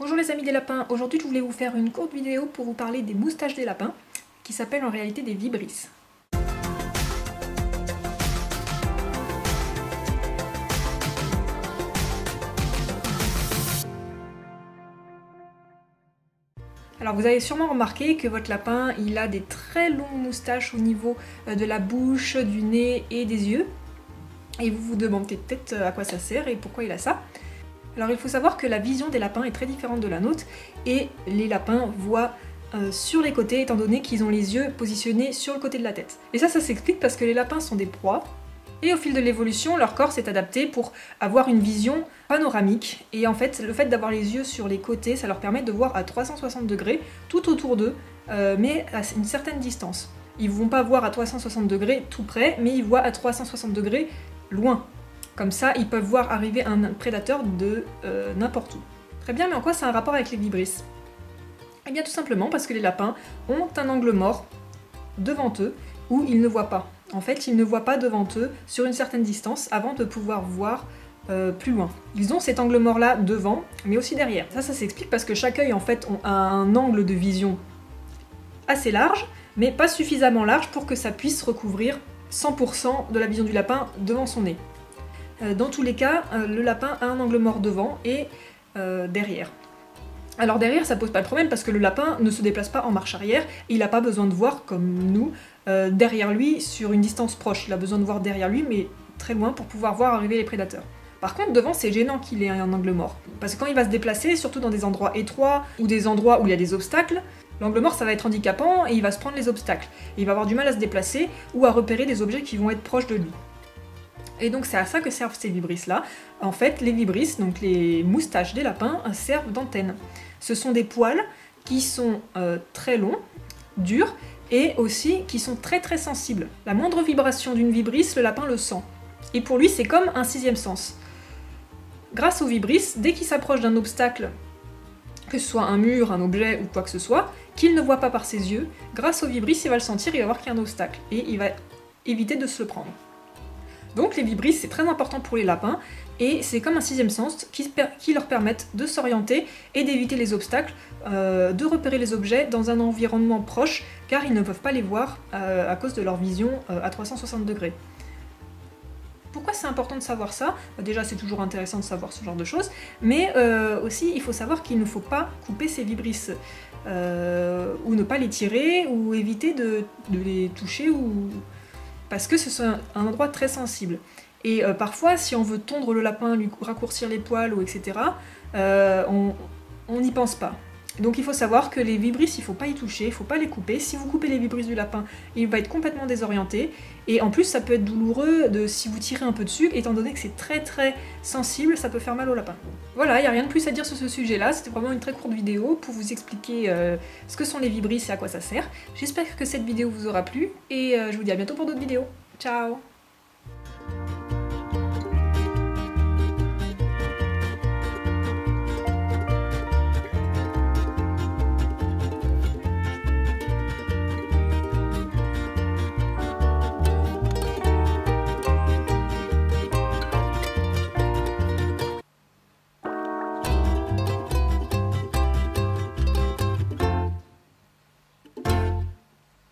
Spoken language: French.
Bonjour les amis des lapins, aujourd'hui je voulais vous faire une courte vidéo pour vous parler des moustaches des lapins, qui s'appellent en réalité des vibrisses. Alors vous avez sûrement remarqué que votre lapin il a des très longues moustaches au niveau de la bouche, du nez et des yeux. Et vous vous demandez peut-être à quoi ça sert et pourquoi il a ça. Alors il faut savoir que la vision des lapins est très différente de la nôtre et les lapins voient sur les côtés étant donné qu'ils ont les yeux positionnés sur le côté de la tête. Et ça s'explique parce que les lapins sont des proies et au fil de l'évolution leur corps s'est adapté pour avoir une vision panoramique et en fait le fait d'avoir les yeux sur les côtés ça leur permet de voir à 360 degrés tout autour d'eux mais à une certaine distance. Ils ne vont pas voir à 360 degrés tout près mais ils voient à 360 degrés loin. Comme ça, ils peuvent voir arriver un prédateur de n'importe où. Très bien, mais en quoi ça a un rapport avec les vibrisses? Eh bien tout simplement parce que les lapins ont un angle mort devant eux où ils ne voient pas. En fait, ils ne voient pas devant eux sur une certaine distance avant de pouvoir voir plus loin. Ils ont cet angle mort là devant, mais aussi derrière. Ça s'explique parce que chaque œil en fait a un angle de vision assez large, mais pas suffisamment large pour que ça puisse recouvrir 100% de la vision du lapin devant son nez. Dans tous les cas, le lapin a un angle mort devant et derrière. Alors derrière, ça pose pas de problème parce que le lapin ne se déplace pas en marche arrière et il n'a pas besoin de voir, comme nous, derrière lui sur une distance proche. Il a besoin de voir derrière lui, mais très loin pour pouvoir voir arriver les prédateurs. Par contre, devant, c'est gênant qu'il ait un angle mort. Parce que quand il va se déplacer, surtout dans des endroits étroits ou des endroits où il y a des obstacles, l'angle mort, ça va être handicapant et il va se prendre les obstacles. Et il va avoir du mal à se déplacer ou à repérer des objets qui vont être proches de lui. Et donc c'est à ça que servent ces vibrisses-là. En fait, les vibrisses, donc les moustaches des lapins, servent d'antenne. Ce sont des poils qui sont très longs, durs, et aussi qui sont très très sensibles. La moindre vibration d'une vibrisse, le lapin le sent. Et pour lui, c'est comme un sixième sens. Grâce aux vibrisses, dès qu'il s'approche d'un obstacle, que ce soit un mur, un objet ou quoi que ce soit, qu'il ne voit pas par ses yeux, grâce aux vibrisses, il va le sentir, il va voir qu'il y a un obstacle, et il va éviter de se le prendre. Donc les vibrisses, c'est très important pour les lapins, et c'est comme un sixième sens qui leur permettent de s'orienter et d'éviter les obstacles, de repérer les objets dans un environnement proche, car ils ne peuvent pas les voir à cause de leur vision à 360 degrés. Pourquoi c'est important de savoir ça? Déjà, c'est toujours intéressant de savoir ce genre de choses, mais aussi, il faut savoir qu'il ne faut pas couper ces vibrisses, ou ne pas les tirer, ou éviter de les toucher, parce que c'est un endroit très sensible. Et parfois, si on veut tondre le lapin, lui raccourcir les poils, ou etc., on n'y pense pas. Donc il faut savoir que les vibrisses, il ne faut pas y toucher, il ne faut pas les couper. Si vous coupez les vibrisses du lapin, il va être complètement désorienté. Et en plus, ça peut être douloureux si vous tirez un peu dessus, étant donné que c'est très très sensible, ça peut faire mal au lapin. Voilà, il n'y a rien de plus à dire sur ce sujet-là, c'était vraiment une très courte vidéo pour vous expliquer ce que sont les vibrisses et à quoi ça sert. J'espère que cette vidéo vous aura plu, et je vous dis à bientôt pour d'autres vidéos. Ciao!